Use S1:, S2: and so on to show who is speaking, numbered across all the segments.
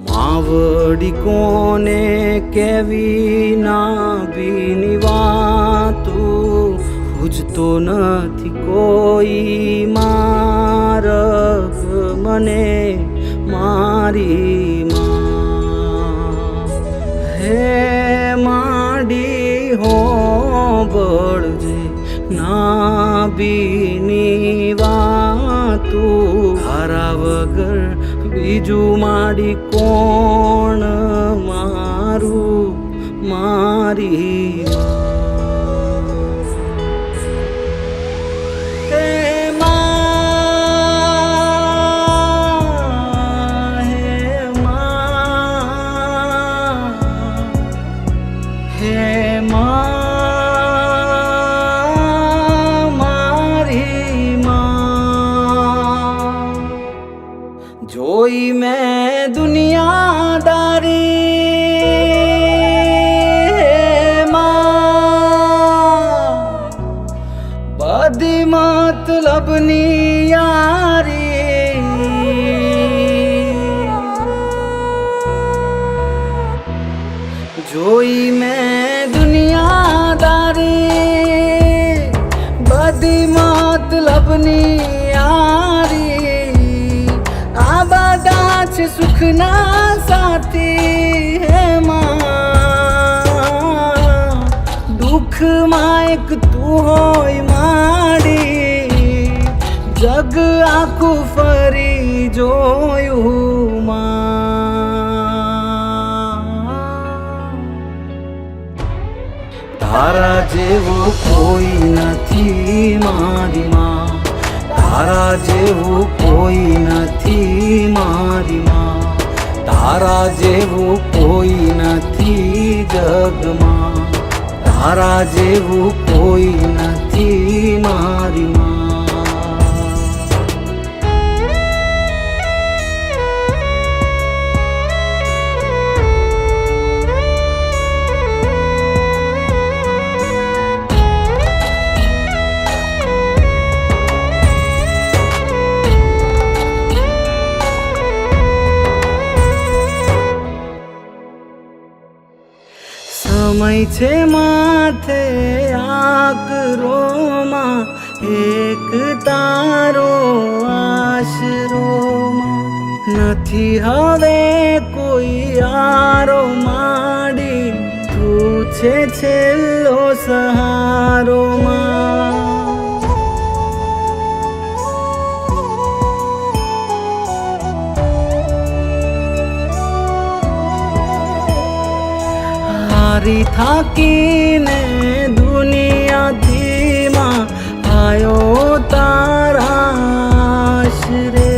S1: માવડી કોને કેવી નાભીની વાતું પૂછતો નથી કોઈ મારગ મને મારી માં હે માંડી હો બળજે નાભીની વાતું હારા વગર બીજું માડી કોણ મારું મારી જોઈ મેં દુનિયાદારી માં બધી મતલબની યારી જોઈ મેં દુનિયાદારી બધી મતલબની સુખના સાથી હે માં દુઃખમાં એક તું હોય માડી જગ આખું ફરી જોયું માં તારા જેવું કોઈ નથી મારી માં તારા જેવું કોઈ નથી મારી માં તારા જેવું કોઈ નથી જગમાં તારા જેવું કોઈ નથી મારી માં સમય છે માથે આકરોમાં એક તારો આશરોમાં નથી હવે કોઈ આરો માડી તું છે છેલ્લો સહારો માં હારી થાકીને દુનિયાથી માં આયો તારા આશરે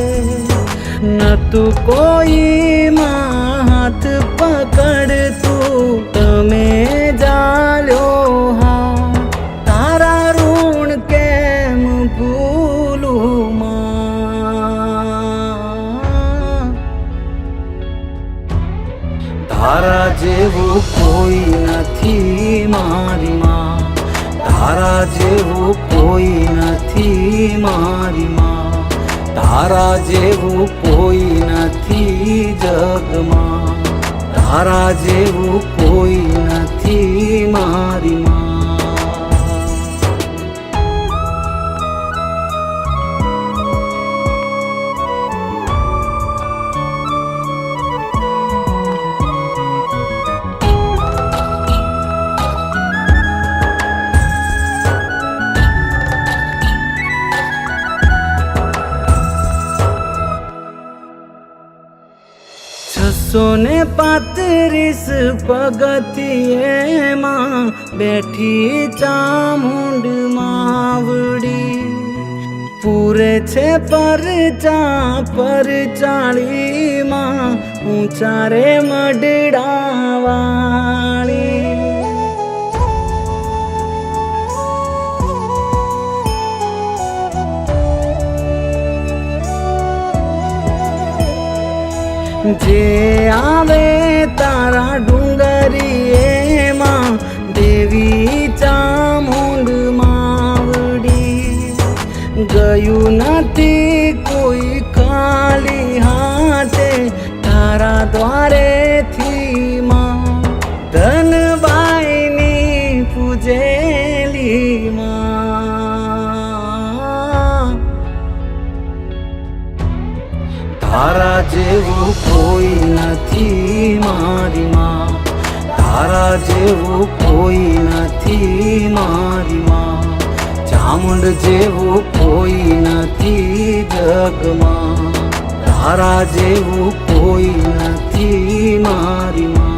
S1: નતું કોઈ માં હાથ પકડતું તમે જાલ્યો હા તારા ઋણ કેમ ભૂલું માં તારા જેવું કોઈ નથી મારી માં તારા જેવું કોઈ નથી મારી માં તારા જેવું કોઈ નથી જગમાં તારા જેવું કોઈ નથી મારી માં સોને 35 પગથિયેમાં બેઠી ચામુંડ માવડી પૂરે છે પરચા પરચાળીમાં ઊંચા રે મઢડાવાળી જે આવે તારા ડુંગરીએમાં દેવી ચામુંડ માવડી ગયું નથી કોઈ ખાલી હાથે તારા દ્વારેથી માં ધનબાઈની પૂજેલી માં તારા જેવું કોઈ નથી મારી માં તારા જેવું કોઈ નથી મારી માં ચામુંડ જેવું કોઈ નથી જગમાં તારા જેવું કોઈ નથી મારી માં